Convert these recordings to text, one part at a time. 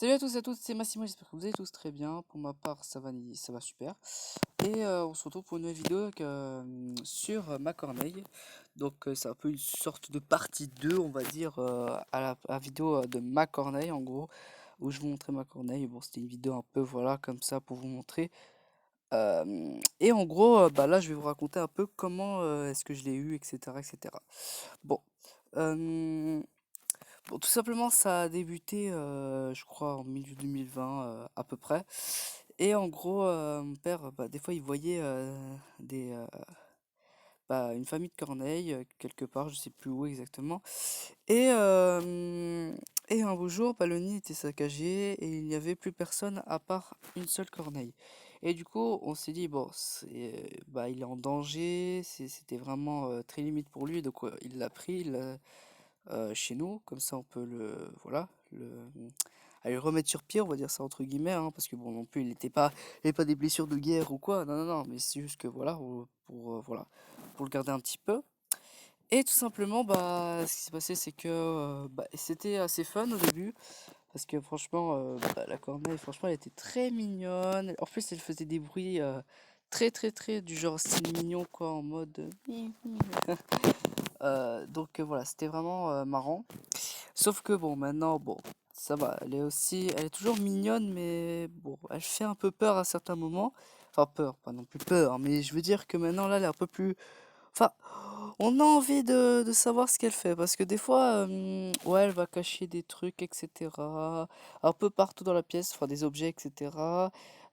Salut à tous et à toutes, c'est Massimo, j'espère que vous allez tous très bien. Pour ma part, ça va super. Et on se retrouve pour une nouvelle vidéo sur ma corneille. Donc c'est un peu une sorte de partie 2, on va dire, à la vidéo de ma corneille, en gros, où je vous montrais ma corneille. Bon, c'était une vidéo un peu, voilà, comme ça, pour vous montrer. Et en gros, bah là, je vais vous raconter un peu comment est-ce que je l'ai eu, etc., etc. Bon. euh, Bon, tout simplement, ça a débuté, je crois, en milieu 2020, à peu près. Et en gros, mon père, bah, des fois, il voyait une famille de corneilles, quelque part, je sais plus où exactement. Et, et un beau jour, bah, le nid était saccagé et il n'y avait plus personne à part une seule corneille. Et du coup, on s'est dit, bon, bah, il est en danger, c'était vraiment très limite pour lui, donc il l'a pris, chez nous, comme ça on peut voilà, aller le remettre sur pied, on va dire ça entre guillemets, hein, parce que bon non plus il n'avait pas des blessures de guerre ou quoi, non non non, mais c'est juste que voilà, voilà, pour le garder un petit peu. Et tout simplement, bah, ce qui s'est passé, c'est que bah, c'était assez fun au début, parce que franchement, bah, la corneille, franchement, elle était très mignonne. En plus, elle faisait des bruits très très très du genre style mignon, quoi, en mode. Donc voilà, c'était vraiment marrant. Sauf que bon, maintenant, bon, ça va, elle est toujours mignonne, mais bon, elle fait un peu peur à certains moments. Enfin, peur, pas non plus peur, mais je veux dire que maintenant, là, elle est un peu plus. Enfin, on a envie de savoir ce qu'elle fait, parce que des fois, ouais, elle va cacher des trucs, etc. Un peu partout dans la pièce, enfin, des objets, etc.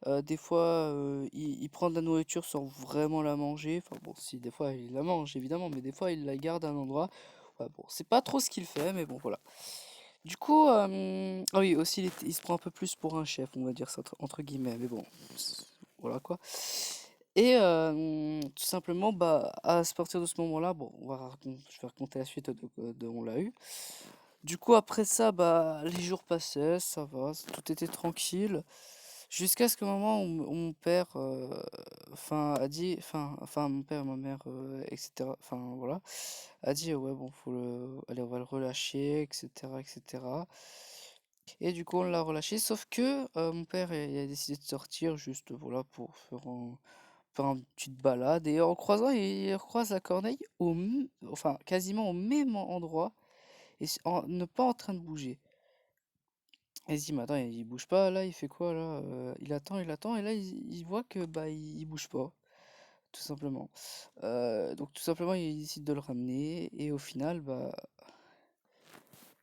Des fois, il prend de la nourriture sans vraiment la manger. Enfin, bon, si, des fois, il la mange, évidemment, mais des fois, il la garde à un endroit. Ouais, bon, c'est pas trop ce qu'il fait, mais bon, voilà. Du coup, ah oui, aussi, il se prend un peu plus pour un chef, on va dire ça entre guillemets, mais bon, voilà quoi. Et tout simplement, bah, à partir de ce moment-là, bon, je vais raconter la suite de on l'a eu. Du coup, après ça, bah, les jours passaient, ça va, tout était tranquille. Jusqu'à ce que moment où mon père, enfin, a dit, enfin, mon père et ma mère, etc., enfin, voilà, a dit, ouais, bon, allez, on va le relâcher, etc., etc. Et du coup, on l'a relâché, sauf que mon père, il a décidé de sortir juste, voilà, pour faire une petite balade. Et en croisant, il recroise la corneille enfin, quasiment au même endroit, et ne pas en train de bouger. Et il se dit, mais attends, il bouge pas, là, il fait quoi, là? Il attend, et là, il voit que, bah, il bouge pas, tout simplement. Donc, tout simplement, il décide de le ramener, et au final, bah,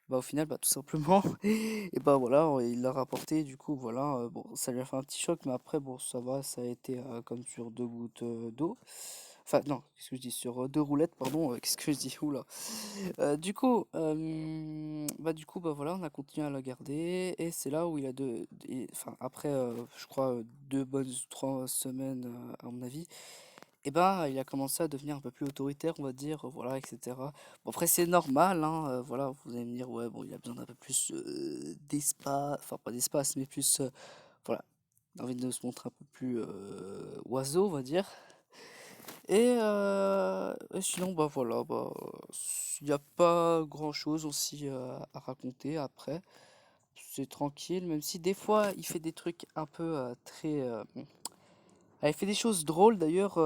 tout simplement, et bah voilà, il l'a rapporté, du coup, voilà, bon, ça lui a fait un petit choc, mais après, bon, ça va, ça a été comme sur deux gouttes d'eau. Enfin, non, qu'est-ce que je dis? Sur deux roulettes, pardon, qu'est-ce que je dis? Oula. Du coup, bah voilà, on a continué à la garder, et c'est là où il a enfin, après, je crois, 2 bonnes 3 semaines, à mon avis, et ben, il a commencé à devenir un peu plus autoritaire, on va dire, voilà, etc. Bon, après, c'est normal, hein, voilà, vous allez me dire, ouais, bon, il a besoin d'un peu plus d'espace, enfin, pas d'espace, mais plus, voilà, il a envie de se montrer un peu plus oiseau, on va dire. Et sinon, bah voilà, bah, il n'y a pas grand-chose aussi à raconter après. C'est tranquille, même si des fois, il fait des trucs un peu très... ah, il fait des choses drôles d'ailleurs.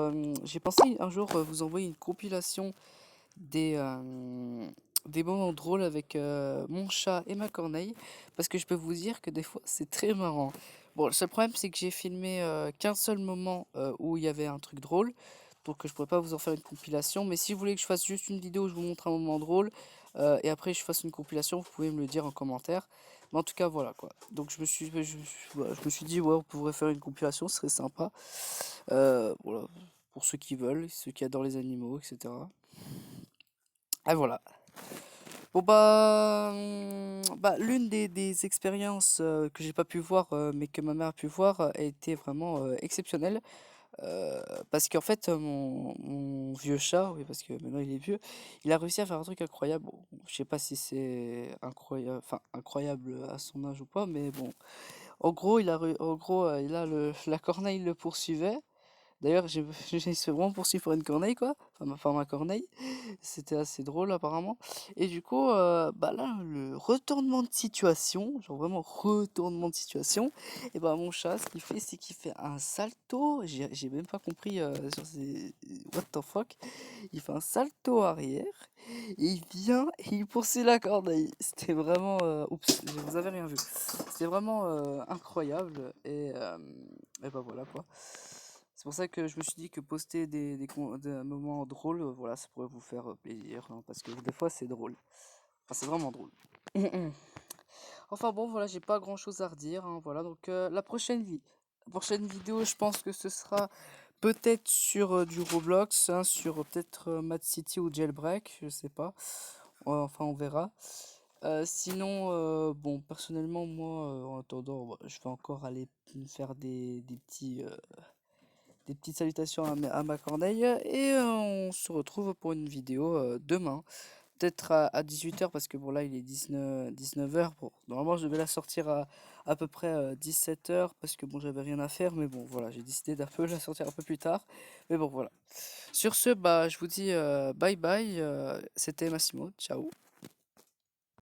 J'ai pensé un jour vous envoyer une compilation des, euh, des moments drôles avec mon chat et ma corneille, parce que je peux vous dire que des fois c'est très marrant. Bon, le seul problème c'est que j'ai filmé qu'un seul moment où il y avait un truc drôle, donc je pourrais pas vous en faire une compilation, mais si vous voulez que je fasse juste une vidéo où je vous montre un moment drôle, et après je fasse une compilation, vous pouvez me le dire en commentaire. Mais en tout cas voilà quoi. Donc voilà, je me suis dit ouais, on pourrait faire une compilation, ce serait sympa. Voilà, pour ceux qui veulent, ceux qui adorent les animaux, etc. Et voilà. Bon bah l'une des expériences que j'ai pas pu voir mais que ma mère a pu voir a été vraiment exceptionnelle. Parce qu'en fait mon vieux chat, oui parce que maintenant il est vieux, il a réussi à faire un truc incroyable. Bon, je sais pas si c'est incroyable, enfin incroyable à son âge ou pas, mais bon. En gros, il a la corneille le poursuivait. D'ailleurs, j'ai suis vraiment poursuivi pour une corneille, quoi. Enfin, ma corneille. C'était assez drôle, apparemment. Et du coup, bah là, le retournement de situation, genre vraiment retournement de situation, et bah mon chat, ce qu'il fait, c'est qu'il fait un salto. J'ai même pas compris sur ces... What the fuck? Il fait un salto arrière, et il vient et il poursuit la corneille. C'était vraiment... Oups, vous avez rien vu. C'était vraiment incroyable, et bah voilà, quoi. C'est pour ça que je me suis dit que poster des moments drôles, voilà, ça pourrait vous faire plaisir, hein, parce que des fois c'est drôle. Enfin, c'est vraiment drôle. Enfin bon, voilà, j'ai pas grand chose à redire, hein, voilà, donc la prochaine vidéo, je pense que ce sera peut-être sur du Roblox, hein, sur peut-être Mad City ou Jailbreak, je sais pas. Ouais, enfin, on verra. Sinon, bon, personnellement, moi, en attendant, bah, je vais encore aller me faire des petites salutations à ma corneille et on se retrouve pour une vidéo demain, peut-être à 18 h parce que bon là il est 19 h. Bon, normalement je devais la sortir à peu près 17 h parce que bon j'avais rien à faire, mais bon voilà, j'ai décidé d'un peu la sortir un peu plus tard, mais bon voilà. Sur ce, bah je vous dis bye bye, c'était Massimo, ciao.